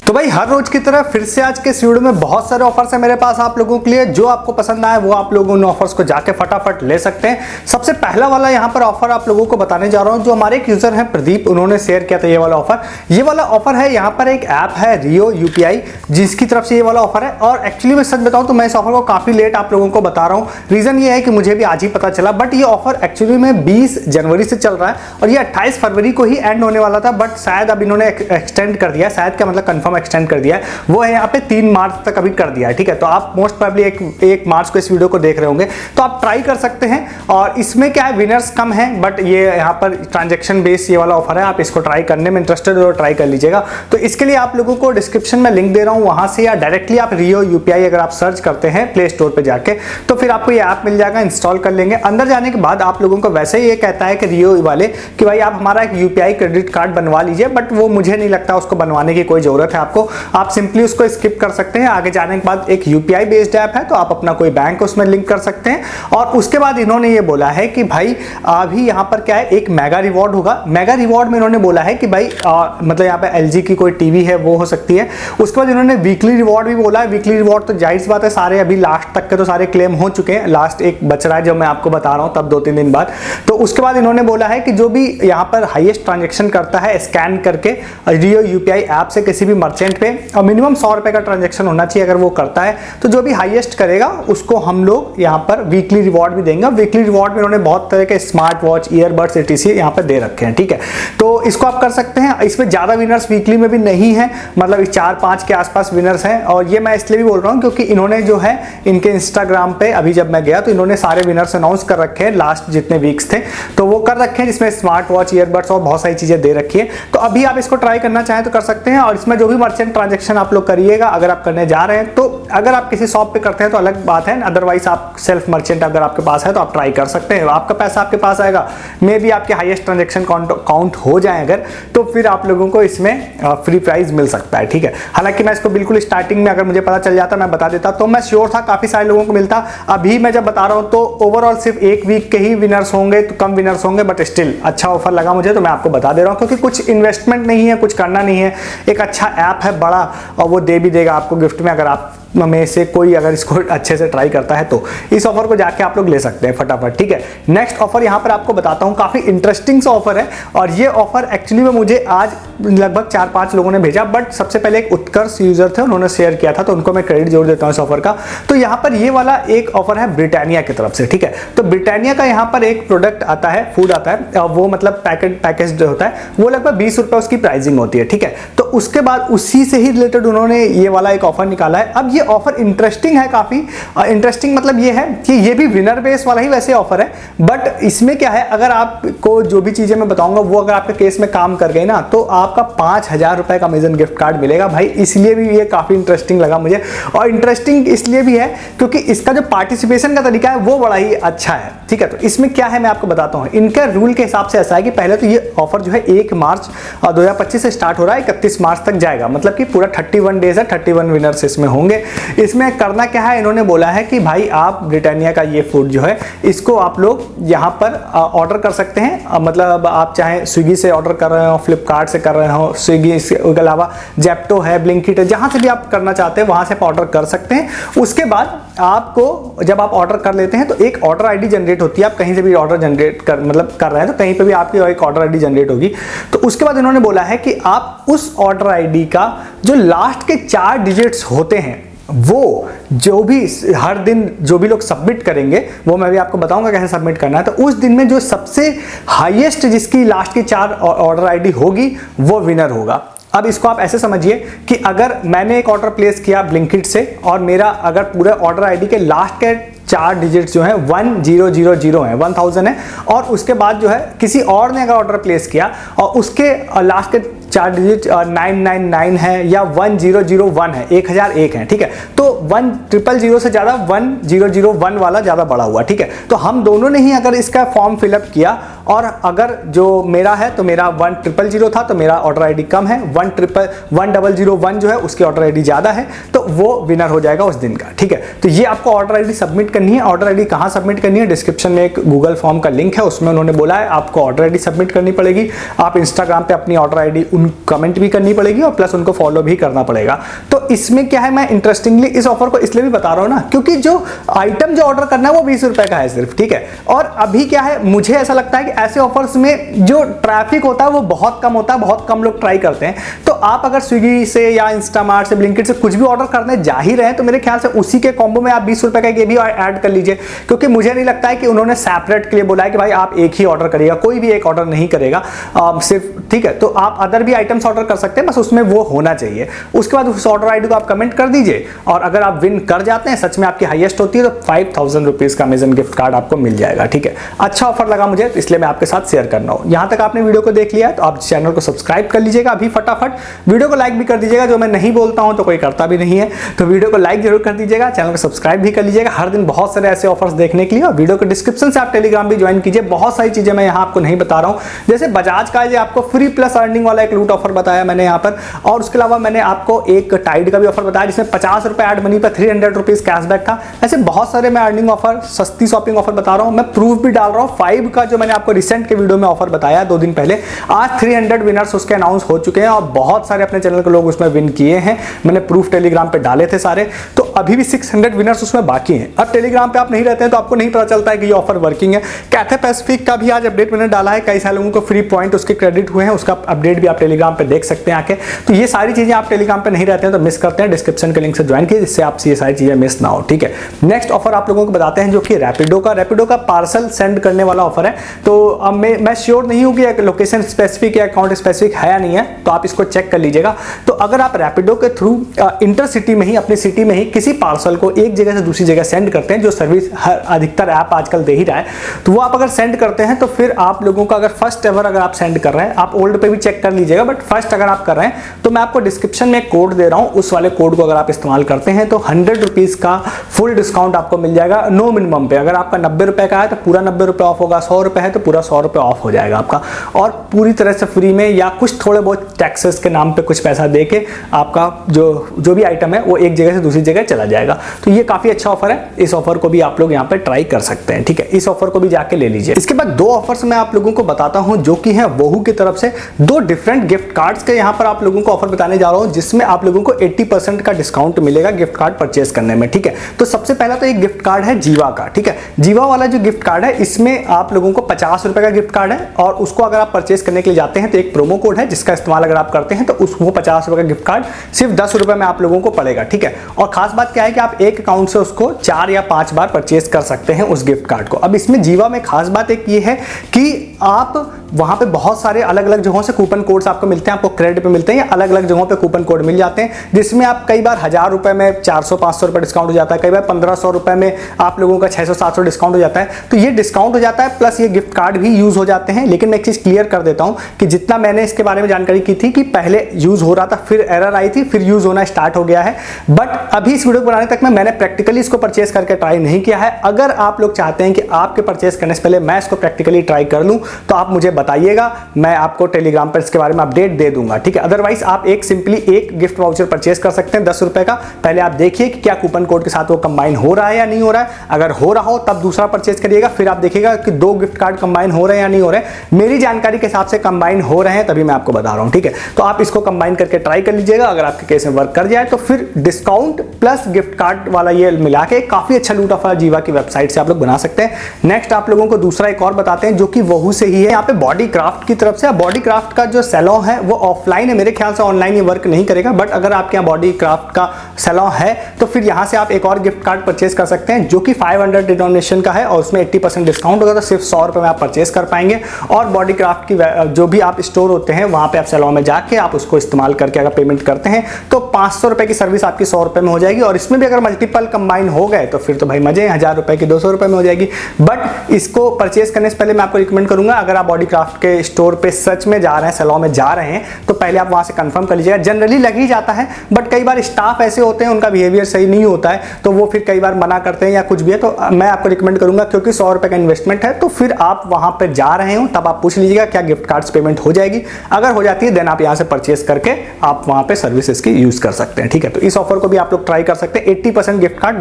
तो भाई हर रोज की तरह फिर से आज के इस वीडियो में बहुत सारे ऑफर्स हैं मेरे पास आप लोगों के लिए। जो आपको पसंद आए वो आप लोग उन ऑफर्स को जाके फटाफट ले सकते हैं। सबसे पहला वाला यहाँ पर ऑफर आप लोगों को बताने जा रहा हूँ, जो हमारे एक यूजर हैं प्रदीप, उन्होंने शेयर किया था ये वाला ऑफर। ये वाला ऑफर है, यहाँ पर एक ऐप है रियो यूपीआई, जिसकी तरफ से ये वाला ऑफर है। और एक्चुअली मैं सच बताऊँ तो मैं इस ऑफर को काफी लेट आप लोगों को बता रहा हूँ। रीजन ये है कि मुझे भी आज ही पता चला, बट ये ऑफर एक्चुअली में 20 जनवरी से चल रहा है और ये 28 फरवरी को ही एंड होने वाला था, बट शायद अब इन्होंने एक्सटेंड कर दिया। शायद का मतलब कंफर्म एक्सटेंड कर दिया है, वो है यहाँ पे 3 मार्च तक अभी कर दिया है। ठीक है, तो आप मोस्ट प्रोबेबली 1 मार्च को इस वीडियो को देख रहे होंगे, तो आप ट्राई कर सकते हैं। और इसमें क्या है, विनर्स कम है, बट ये यहाँ पर ट्रांजैक्शन बेस ये वाला ऑफर है। आप इसको ट्राई करने में इंटरेस्टेड हो ट्राई कर लीजिएगा। तो इसके लिए आप लोगों को डिस्क्रिप्शन में लिंक दे रहा हूँ, वहां से या डायरेक्टली आप रियो यूपीआई अगर आप सर्च करते हैं प्ले स्टोर पर जाके, तो फिर आपको ये ऐप मिल जाएगा, इंस्टॉल कर लेंगे। अंदर जाने के बाद आप लोगों को वैसे ही ये कहता है कि रियो वाले कि भाई आप हमारा एक यूपीआई क्रेडिट कार्ड बनवा लीजिए, बट वो मुझे नहीं लगता उसको बनवाने की कोई जरूरत है आपको। आप सिंपली उसको स्किप कर सकते हैं। आगे जाने के बाद एक यूपीआई बेस्ड ऐप है, तो आप अपना कोई बैंक उसमें लिंक कर सकते हैं। और उसके बाद इन्होंने ये बोला है कि भाई अभी यहाँ पर क्या है, एक मेगा रिवॉर्ड होगा। मेगा रिवॉर्ड में इन्होंने बोला है कि भाई मतलब यहाँ पे एलजी की कोई टीवी है वो हो सकती है। उसके बाद इन्होंने वीकली रिवॉर्ड भी बोला है। वीकली रिवॉर्ड तो जाहिर सी बात है, सारे अभी लास्ट तक के तो सारे क्लेम हो चुके हैं, लास्ट एक बच रहा है जो मैं आपको बता रहा हूँ तब 2-3 दिन बाद। तो उसके बाद इन्होंने बोला है कि जो भी यहाँ पर हाईएस्ट ट्रांजेक्शन करता है स्कैन करके रियो यूपीआई ऐप से किसी भी मर्चेंट पे, और मिनिमम 100 रुपए का ट्रांजैक्शन होना चाहिए अगर वो करता है, तो जो भी हाईएस्ट करेगा उसको हम लोग यहाँ पर वीकली रिवॉर्ड भी देंगे। वीकली रिवॉर्ड में उन्होंने बहुत तरह के स्मार्ट वॉच, ईयरबड्स एटीसी यहाँ पर दे रखे हैं। ठीक है, तो इसको आप कर सकते हैं। इसमें ज्यादा विनर्स वीकली में भी नहीं है, मतलब 4-5 के आसपास विनर्स हैं। और ये मैं इसलिए भी बोल रहा हूँ क्योंकि इन्होंने जो है इनके इंस्टाग्राम पे अभी जब मैं गया तो इन्होंने सारे विनर्स अनाउंस कर रखे हैं, लास्ट जितने वीक्स थे तो वो कर रखे हैं, जिसमें स्मार्ट वॉच, ईयरबड्स और बहुत सारी चीजें दे रखी है। तो अभी आप इसको ट्राई करना चाहें तो कर सकते हैं। और इसमें जो भी मर्चेंट ट्रांजेक्शन आप लोग करिएगा, अगर आप करने जा रहे हैं, तो अगर आप किसी शॉप पे करते हैं तो अलग बात है, अदरवाइज आप सेल्फ मर्चेंट अगर आपके पास है तो आप ट्राई कर सकते हैं। आपका पैसा आपके पास आएगा, मे भी आपके हाईएस्ट ट्रांजेक्शन काउंट हो जाए अगर, तो फिर आप लोगों को इसमें फ्री प्राइज मिल सकता है। ठीक है, हालांकि मैं इसको बिल्कुल स्टार्टिंग में अगर मुझे पता चल जाता मैं बता देता, तो मैं श्योर था काफी सारे लोगों को मिलता। अभी मैं जब बता रहा हूं तो ओवरऑल सिर्फ 1 वीक के ही विनर्स होंगे, तो कम विनर्स होंगे, बट स्टिल अच्छा ऑफर लगा मुझे, तो मैं आपको बता दे रहा हूं। क्योंकि कुछ इन्वेस्टमेंट नहीं है, कुछ करना नहीं है, एक अच्छा ऐप है बड़ा, और वो दे भी देगा आपको गिफ्ट में अगर आप में से कोई अगर इसको अच्छे से ट्राई करता है, तो इस ऑफर को जाके आप लोग ले सकते हैं फटाफट। ठीक है, नेक्स्ट ऑफर यहां पर आपको बताता हूं, काफी इंटरेस्टिंग सा ऑफर है। और ये ऑफर एक्चुअली में मुझे आज लगभग 4-5 लोगों ने भेजा, बट सबसे पहले एक उत्कर्ष यूजर थे, उन्होंने शेयर किया था, तो उनको मैं क्रेडिट जोड़ देता हूं इस ऑफर का। तो यहां पर ये वाला एक ऑफर है ब्रिटानिया की तरफ से। ठीक है, तो ब्रिटानिया का यहां पर एक प्रोडक्ट आता है, फूड आता है, वो मतलब पैकेज होता है, वो लगभग 20 रुपए उसकी प्राइसिंग होती है। ठीक है, तो उसके बाद उसी से ही रिलेटेड उन्होंने ये वाला एक ऑफर निकाला है। अब ये ऑफर इंटरेस्टिंग है, काफी इंटरेस्टिंग मतलब ये है कि ये भी विनर बेस वाला ही वैसे ऑफर है, बट इसमें क्या है, अगर आपको जो भी चीजें मैं बताऊंगा वो अगर आपके केस में काम कर गई ना, तो आपका 5000 रुपए का अमेजन गिफ्ट कार्ड मिलेगा भाई। इसलिए भी ये काफी इंटरेस्टिंग लगा मुझे, और इंटरेस्टिंग इसलिए भी है क्योंकि इसका जो पार्टिसिपेशन का तरीका है वो बड़ा ही अच्छा है। ठीक है, तो इसमें क्या है मैं आपको बताता हूं। इनके रूल के हिसाब से ऐसा है कि पहले तो ये ऑफर जो है 1 मार्च 2025 से स्टार्ट हो रहा है, 31 मार्च तक जाएगा, मतलब कि पूरा 31 डेज है, 31 विनर्स इसमें होंगे। इसमें करना क्या है, इन्होंने बोला है कि भाई आप ब्रिटानिया का ये फूड जो है इसको आप लोग यहाँ पर ऑर्डर कर सकते हैं। मतलब आप चाहे स्विगी से ऑर्डर कर रहे हो, फ्लिपकार्ट से कर रहे हो, स्विगी इसके अलावा जेप्टो है, ब्लिंकिट है, जहां से भी आप करना चाहते हैं वहां से आप ऑर्डर कर सकते हैं। उसके बाद आपको जब आप ऑर्डर कर लेते हैं तो एक ऑर्डर आईडी जनरेट होती है। आप कहीं से भी ऑर्डर जनरेट कर रहे हैं तो कहीं पे भी आपकी एक ऑर्डर आईडी जनरेट होगी। तो उसके बाद इन्होंने बोला है कि आप उस ऑर्डर आईडी का जो लास्ट के 4 डिजिट्स होते हैं, वो जो भी हर दिन जो भी लोग सबमिट करेंगे, वो मैं भी आपको बताऊंगा कैसे सबमिट करना है। तो उस दिन में जो सबसे हाईएस्ट जिसकी लास्ट की 4 ऑर्डर आईडी होगी वो विनर होगा। अब इसको आप ऐसे समझिए कि अगर मैंने एक ऑर्डर प्लेस किया ब्लिंकिट से, और मेरा अगर पूरे ऑर्डर आईडी के लास्ट के 4 डिजिट्स जो है 1000 है, 1000 है, और उसके बाद जो है किसी और ने अगर ऑर्डर प्लेस किया और उसके लास्ट के 4 डिजिट 999 है या 1001 है, 1001 है। ठीक है, तो 1000 से ज्यादा 1001 वाला ज्यादा बड़ा हुआ। ठीक है, तो हम दोनों ने ही अगर इसका फॉर्म फिलअप किया, और अगर जो मेरा है तो मेरा 1000 था, तो मेरा ऑर्डर आईडी कम है, 1001 जो है उसकी ऑर्डर आईडी ज्यादा है, तो वो विनर हो जाएगा उस दिन का। ठीक है, तो ये आपको ऑर्डर आईडी सबमिट करनी है। ऑर्डर आईडी कहां सबमिट करनी है, डिस्क्रिप्शन में एक गूगल फॉर्म का लिंक है, उसमें उन्होंने बोला है आपको ऑर्डर आईडी सबमिट करनी पड़ेगी। आप इंस्टाग्राम पे अपनी ऑर्डर आईडी उन कमेंट भी करनी पड़ेगी और प्लस उनको फॉलो भी करना पड़ेगा। तो इसमें क्या है, मैं इंटरेस्टिंगली इस ऑफर को इसलिए भी बता रहा हूं ना, क्योंकि जो आइटम जो ऑर्डर करना है वो 20 रुपए का है सिर्फ, ठीक है। और अभी क्या है, मुझे ऐसा लगता है कि ऐसे ऑफर्स में जो ट्रैफिक होता है वो बहुत कम होता है, बहुत कम लोग ट्राई करते हैं। तो आप अगर स्विगी से या इंस्टामार्ट से, ब्लिंकिट से कुछ भी ऑर्डर करने जा ही रहे हैं तो मेरे ख्याल से उसी के कॉम्बो में आप 20 रुपए का ये भी ऐड कर लीजिए, क्योंकि मुझे नहीं लगता है कि उन्होंने सेपरेट के लिए बोला है कि भाई आप एक ही ऑर्डर करिएगा, कोई भी एक ऑर्डर नहीं करेगा सिर्फ, ठीक है। तो आप अदर भी आइटम्स ऑर्डर कर सकते हैं, बस उसमें वो होना चाहिए। उसके बाद उस ऑर्डर आईडी को आप कमेंट कर दीजिए, और अगर आप विन कर जाते हैं, सच में आपकी हाईएस्ट होती है, तो 5000 रुपीज का अमेजन गिफ्ट कार्ड आपको मिल जाएगा, ठीक है। अच्छा ऑफर लगा मुझे, इसलिए मैं आपके साथ शेयर करना हूं। यहां तक आपने वीडियो को देख लिया है तो आप चैनल को सब्सक्राइब कर लीजिएगा अभी फटाफट, वीडियो को लाइक भी कर दीजिएगा, जो मैं नहीं बोलता हूं तो कोई करता भी नहीं है, तो वीडियो को लाइक जरूर कर दीजिएगा, चैनल को सब्सक्राइब भी कर लीजिएगा हर दिन बहुत सारे ऐसे ऑफर्स देखने के लिए। और वीडियो को डिस्क्रिप्शन से आप टेलीग्राम भी ज्वाइन कीजिए, बहुत सारी चीजें मैं यहां आपको नहीं बता रहा हूं, जैसे बजाज का आपको फ्री प्लस अर्निंग वाला एक लूट ऑफर बताया मैंने यहां पर, और उसके अलावा मैंने आपको एक टाइड का भी ऑफर बताया जिसमें 50 रुपए एड मनी पर 300 रुपीज कैशबैक था। ऐसे बहुत सारे मैं अर्निंग ऑफर, सस्ती शॉपिंग ऑफर बता रहा हूं, मैं प्रूफ भी डाल रहा हूं। 5 का जो मैंने आपको रिसेंट के वीडियो में ऑफर बताया 2 दिन पहले, आज 300 विनर्स उसके अनाउंस हो चुके हैं और बहुत सारे अपने चैनल के लोग उसमें विन किए हैं, मैंने प्रूफ टेलीग्राम पे डाले थे सारे। तो अभी भी 600 विनर्स उसमें बाकी हैं। अब टेलीग्राम पे आप नहीं रहते हैं तो आपको नहीं पता चलता है कि ये ऑफर वर्किंग है। कैथे पैसिफिक का भी आज अपडेट मैंने डाला है, कई सारे लोगों को फ्री पॉइंट उसके क्रेडिट हुए हैं, उसका अपडेट भी आप टेलीग्राम पे देख सकते हैं आके। तो ये सारी चीजें आप टेलीग्राम पे नहीं रहते हैं तो मिस करते हैं, डिस्क्रिप्शन के लिंक से ज्वाइन कीजिए जिससे आपसे ये सारी चीजें मिस ना हो, ठीक है। नेक्स्ट ऑफर आप लोगों को बताते हैं जो कि रैपिडो का पार्सल सेंड करने वाला ऑफर है। तो अब मैं श्योर नहीं हूं कि लोकेशन स्पेसिफिक या अकाउंट स्पेसिफिक है या नहीं है, तो आप इसको चेक कर लीजिएगा। तो अगर आप रैपिडो के थ्रू इंटरसिटी में ही, अपनी सिटी में ही किसी पार्सल को एक जगह से दूसरी जगह सेंड करते हैं, जो सर्विस हर अधिकतर ऐप आजकल दे ही रहा है, तो वो आप अगर सेंड करते हैं तो फिर आप लोगों को अगर फर्स्ट एवर अगर आप सेंड कर रहे हैं, आप ओल्ड पे भी चेक कर लीजिएगा, बट फर्स्ट अगर आप कर रहे हैं तो मैं आपको डिस्क्रिप्शन में कोड दे रहा हूं, उस वाले कोड को अगर आप इस्तेमाल करते हैं तो 100 रुपीज का फुल डिस्काउंट आपको मिल जाएगा नो मिनिमम पे। अगर आपका 90 रुपए का है तो पूरा 90 रुपए ऑफ होगा, 100 रुपए है तो पूरा 100 रुपए ऑफ हो जाएगा आपका, और पूरी तरह से फ्री में, या कुछ थोड़े बहुत टैक्सेस के नाम पे कुछ पैसा देके आपका जो भी आइटम है वो एक जगह से दूसरी जगह चला जाएगा। तो ये काफी अच्छा ऑफर है, इस ऑफर को भी आप लोग यहाँ पे ट्राई कर सकते हैं, ठीक है। इस ऑफर को भी जाके ले लीजिए। इसके बाद 2 ऑफर्स मैं आप लोगों को बताता हूं जो कि है वहू की तरफ से 2 डिफरेंट गिफ्ट कार्ड्स के यहाँ पर आप लोगों को ऑफर बताने जा रहा हूं, जिसमें आप लोगों को 80% का डिस्काउंट मिलेगा गिफ्ट कार्ड परचेस करने में, ठीक है। तो सबसे पहला तो एक गिफ्ट कार्ड है जीवा का, ठीक है। जीवा वाला जो गिफ्ट कार्ड है इसमें आप लोगों को 50 रुपए का गिफ्ट कार्ड है, और उसको अगर आप परचेस करने के लिए जाते हैं तो एक प्रोमो कोड है जिसका इस्तेमाल अगर आप करते हैं तो वो 50 रुपए का गिफ्ट कार्ड सिर्फ 10 रुपए में आप लोगों को पड़ेगा, ठीक है। और खास बात क्या है कि आप एक अकाउंट से उसको 4 या 5 बार परचेस कर सकते हैं उस गिफ्ट कार्ड को। अब इसमें जीवा में खास बात एक ये है कि आप वहां पे बहुत सारे अलग अलग जगहों से कूपन कोड्स आपको मिलते हैं, आपको क्रेडिट पे मिलते हैं, या अलग अलग जगहों पे कूपन कोड मिल जाते हैं, जिसमें आप कई बार 1000 रुपए में 400-500 रुपए डिस्काउंट हो जाता है, कई बार 1500 रुपए में आप लोगों का 600-700 डिस्काउंट हो जाता है। तो ये डिस्काउंट हो जाता है, प्लस ये गिफ्ट कार्ड भी यूज हो जाते हैं। लेकिन मैं एक चीज क्लियर कर देता हूं कि जितना मैंने इसके बारे में जानकारी की थी कि पहले यूज हो रहा था, फिर एरर आई थी, फिर यूज होना स्टार्ट हो गया है, बट अभी इस वीडियो को बनाने तक में मैंने प्रैक्टिकली इसको परचेस करके ट्राई नहीं किया है। अगर आप लोग चाहते हैं कि आपके परचेस करने से पहले मैं इसको प्रैक्टिकली ट्राई कर लूं तो आप मुझे बताइएगा, मैं आपको टेलीग्राम पर इसके बारे में अपडेट दे दूंगा, ठीक है। अदरवाइज आप सिंपली एक गिफ्ट वाउचर परचेस कर सकते हैं 10 रुपए का। पहले आप देखिए कि क्या कूपन कोड के साथ वो कंबाइन हो रहा है या नहीं हो रहा है। अगर हो रहा हो तब दूसरा परचेस करिएगा, फिर आप देखिएगा कि 2 गिफ्ट कार्ड कंबाइन हो रहे हैं या नहीं हो रहे हैं। मेरी जानकारी के हिसाब से कंबाइन हो रहे हैं, तभी मैं आपको बता रहा हूं, ठीक है। तो आप इसको कंबाइन करके ट्राई कर लीजिएगा। अगर आपके केस में वर्क कर जाए तो फिर डिस्काउंट प्लस गिफ्ट कार्ड वाला ये मिला के काफी अच्छा लूट ऑफर जीवा की वेबसाइट से आप लोग बना सकते हैं। नेक्स्ट आप लोगों को दूसरा एक और बताते हैं जो कि वहू से ही है, यहाँ पे बॉडी क्राफ्ट की तरफ से। बॉडी क्राफ्ट का जो सैलून है वो ऑफलाइन है, मेरे ख्याल से ऑनलाइन ये वर्क नहीं करेगा, बट अगर आपके यहाँ बॉडी क्राफ्ट का सैलून है तो फिर यहाँ से आप एक और गिफ्ट कार्ड परचेस कर सकते हैं जो कि 500 डिनोमिनेशन का है, और उसमें 80% डिस्काउंट होगा, तो सिर्फ 100 रुपए में आप परचेस कर पाएंगे। और बॉडी क्राफ्ट की जो भी आप स्टोर होते हैं वहां पे आप सैलून में जाके आप उसको इस्तेमाल करके अगर पेमेंट करते हैं तो 500 रुपए की सर्विस आपकी 100 रुपए में हो जाएगी। और इसमें भी अगर मल्टीपल कंबाइन हो गए तो फिर तो भाई मजे, 1000 रुपए की 200 रुपए में हो जाएगी। बट इसको परचेस करने से पहले मैं आपको रिकमेंड करूंगा, अगर आप बॉडी क्राफ्ट के स्टोर पे सच में जा रहे हैं, सैलून में जा रहे हैं, तो पहले आप वहां से कंफर्म कर लीजिएगा। जनरली लग ही जाता है, बट कई बार स्टाफ ऐसे होते हैं, उनका बिहेवियर सही नहीं होता है, तो वो फिर कई बार मना करते हैं या कुछ भी है। तो मैं आपको रिकमेंड करूंगा, क्योंकि 100 रुपए का इन्वेस्टमेंट है, तो फिर आप वहां पे जा रहे हो तब आप पूछ लीजिएगा क्या गिफ्ट कार्ड्स पेमेंट हो जाएगी। अगर हो जाती है देन आप यहां से परचेस करके आप वहां पे सर्विसेज की यूज कर सकते हैं, ठीक है। तो इस ऑफर को भी आप लोग ट्राई कर सकते हैं। 80% गिफ्ट कार्ड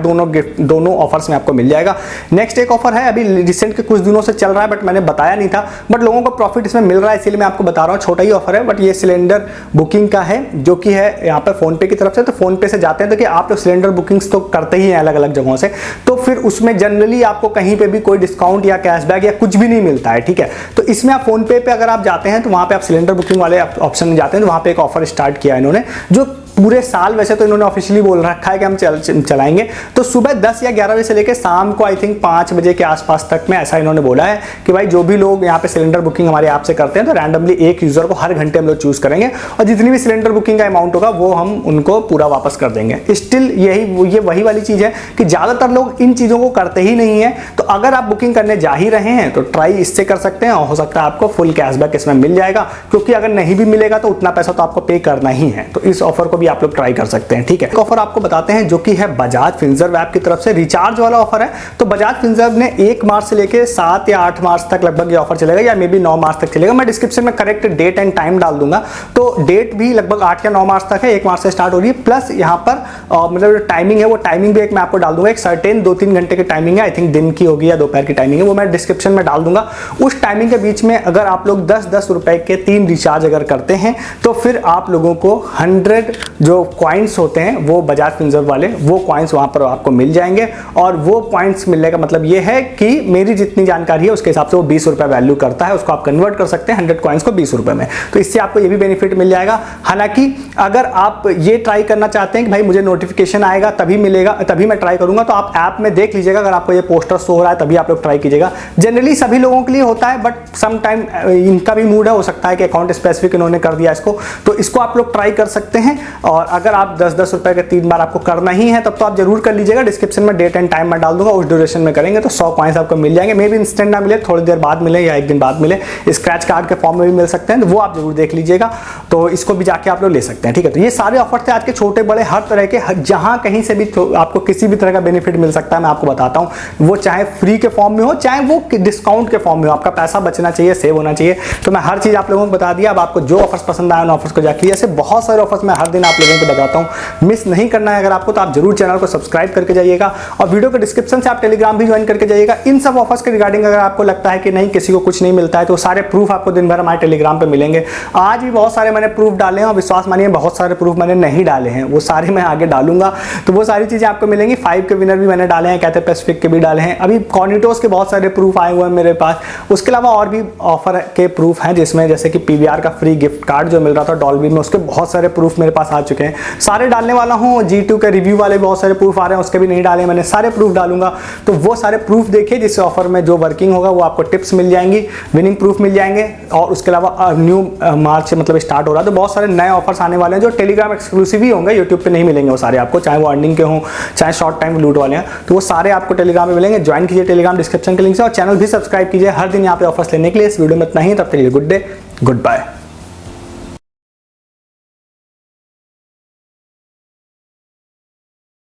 दोनों ऑफर्स में आपको मिल जाएगा। नेक्स्ट एक ऑफर है, अभी रिसेंट के कुछ दिनों से चल रहा है, बट मैंने बताया नहीं था, बट लोगों को प्रॉफिट इसमें मिल रहा है, इसीलिए मैं आपको बता रहा हूं। छोटा ही ऑफर ऑफर है, बट ये सिलेंडर बुकिंग का है जो कि है यहाँ पे फोनपे की तरफ से। तो फोनपे से जाते हैं तो कि आप लोग सिलेंडर बुकिंग्स तो करते ही हैं अलग अलग जगहों से, तो फिर उसमें जनरली आपको कहीं पे भी कोई डिस्काउंट या कैशबैक या कुछ भी नहीं मिलता है, ठीक है। तो इसमें आप फोनपे पे अगर आप जाते हैं तो वहाँ पे आप सिलेंडर बुकिंग वाले ऑप्शन में जाते हैं तो वहाँ पे एक ऑफर स्टार्ट किया इन्होंने, जो पूरे साल वैसे तो इन्होंने ऑफिशियली बोल रखा है कि हम चलाएंगे। तो सुबह 10 या 11 बजे से लेकर शाम को आई थिंक 5 बजे के आसपास तक में ऐसा इन्होंने बोला है कि भाई जो भी लोग यहाँ पे सिलेंडर बुकिंग हमारे ऐप से करते हैं तो रैंडमली एक यूजर को हर घंटे हम लोग चूज करेंगे और जितनी भी सिलेंडर बुकिंग का अमाउंट होगा वो हम उनको पूरा वापस कर देंगे। स्टिल ये वही वाली चीज है कि ज्यादातर लोग इन चीजों को करते ही नहीं है। तो अगर आप बुकिंग करने जा ही रहे हैं तो ट्राई इससे कर सकते हैं और हो सकता है आपको फुल कैशबैक इसमें मिल जाएगा, क्योंकि अगर नहीं भी मिलेगा तो उतना पैसा तो आपको पे करना ही है। तो इस ऑफर को भी आप लोग ट्राई कर सकते हैं, ठीक है। एक ऑफर आपको बताते हैं जो कि है बजाज फिनसर्व ऐप की तरफ से, रिचार्ज वाला ऑफर है। तो बजाज फिनसर्व ने 1 मार्च से लेके 7 या 8 मार्च तक लगभग ये ऑफर चलेगा, या मे बी 9 मार्च तक चलेगा। मैं डिस्क्रिप्शन में करेक्ट डेट एंड टाइम डाल दूंगा। तो डेट भी लगभग 8 या 9 मार्च तक है, 1 मार्च से स्टार्ट हो रही है। प्लस यहाँ पर मतलब टाइमिंग है वो टाइमिंग भी एक मैं आपको डाल दूंगा, एक सर्टेन 2-3 घंटे की टाइमिंग है, आई थिंक दिन की होगी या दोपहर की टाइमिंग है, वो मैं डिस्क्रिप्शन में डाल दूंगा। उस टाइमिंग के बीच में अगर आप लोग 10-10 रुपए के 3 रिचार्ज अगर करते हैं तो फिर आप लोगों को 100 जो कॉइन्स होते हैं वो बजाज फिनसर्व वाले वो कॉइन्स वहां पर आपको मिल जाएंगे। और वो पॉइंट्स मिलने का मतलब ये है कि मेरी जितनी जानकारी है उसके हिसाब से वो 20 रुपए वैल्यू करता है, उसको आप कन्वर्ट कर सकते हैं 100 कॉइन्स को 20 रुपए में। तो इससे आपको ये भी बेनिफिट मिल जाएगा। हालांकि अगर आप ये ट्राई करना चाहते हैं कि भाई मुझे नोटिफिकेशन आएगा तभी मिलेगा तभी मैं ट्राई करूंगा, तो आप ऐप में देख लीजिएगा, अगर आपको ये पोस्टर शो हो रहा है तभी आप लोग ट्राई कीजिएगा। जनरली सभी लोगों के लिए होता है, बट सम टाइम इनका भी मूड है, हो सकता है कि अकाउंट स्पेसिफिक इन्होंने कर दिया इसको, तो इसको आप लोग ट्राई कर सकते हैं। और अगर आप 10-10 रुपए के 3 बार आपको करना ही है तब तो आप जरूर कर लीजिएगा। डिस्क्रिप्शन में डेट एंड टाइम मैं डाल दूंगा, उस ड्यूरेशन में करेंगे तो 100 कॉइंस आपको मिल जाएंगे। मे भी इंस्टेंट ना मिले, थोड़ी देर बाद मिले या एक दिन बाद मिले, स्क्रैच कार्ड के फॉर्म में भी मिल सकते हैं, तो वो आप जरूर देख लीजिएगा। तो इसको भी जाके आप लोग ले सकते हैं, ठीक है। तो ये सारे ऑफर थे आज के, छोटे बड़े हर तरह के, जहां कहीं से भी आपको किसी भी तरह का बेनिफिट मिल सकता है मैं आपको बताता हूं। वो चाहे फ्री के फॉर्म में हो चाहे वो डिस्काउंट के फॉर्म में हो, आपका पैसा बचना चाहिए, सेव होना चाहिए। तो मैं हर चीज आप लोगों को बता दिया। अब आपको जो ऑफर्स पसंद आए उन ऑफर्स को जाके, ऐसे बहुत सारे ऑफर्स मैं हर दिन आप लोगों को बताता हूं, मिस नहीं करना है अगर आपको तो आप जरूर चैनल को सब्सक्राइब करके जाइएगा और वीडियो के डिस्क्रिप्शन से आप टेलीग्राम भी ज्वाइन करके जाइएगा। इन सब ऑफर्स के रिगार्डिंग अगर आपको लगता है कि नहीं किसी को कुछ नहीं मिलता है तो सारे प्रूफ आपको दिन भर हमारे टेलीग्राम पे मिलेंगे। आज भी बहुत सारे मैंने प्रूफ डाले हैं और विश्वास मानिए बहुत सारे प्रूफ मैंने नहीं डाले हैं, वो सारे मैं आगे डालूंगा, तो वो सारी चीजें आपको मिलेंगी। 5 के विनर भी मैंने डाले हैं, कैथे पैसिफिक के भी डाले हैं, अभी कॉर्निटोस के बहुत सारे प्रूफ आए हुए हैं मेरे पास। उसके अलावा और भी ऑफर के प्रूफ हैं, जिसमें जैसे कि पीवीआर का फ्री गिफ्ट कार्ड जो मिल रहा था डॉल्बी में, उसके बहुत सारे प्रूफ मेरे पास आ चुके हैं, सारे डालने वाला हूँ। G2 के रिव्यू वाले बहुत सारे प्रूफ आ रहे हैं, उसके भी नहीं डाले मैंने, सारे प्रूफ डालूंगा। तो वो सारे प्रूफ देखिए जिस ऑफर में जो वर्किंग होगा वो आपको टिप्स मिल जाएंगी, विनिंग प्रूफ मिल जाएंगे। और उसके अलावा न्यू मार्च से मतलब स्टार्ट हो रहा है तो बहुत सारे नए ऑफर्स आने वाले हैं जो टेलीग्राम एक्सक्लूसिव ही होंगे, यूट्यूब पे नहीं मिलेंगे वो सारे आपको, चाहे वो अर्निंग के हों चाहे शॉर्ट टाइम लूट वाले हैं, तो वो सारे आपको टेलीग्राम में मिलेंगे। ज्वाइन कीजिए टेलीग्राम डिस्क्रिप्शन के लिंक से और चैनल भी सब्सक्राइब कीजिए हर दिन यहाँ पे ऑफर्स लेने के लिए। इस वीडियो में इतना ही, तब तक के लिए गुड डे, गुड बाय।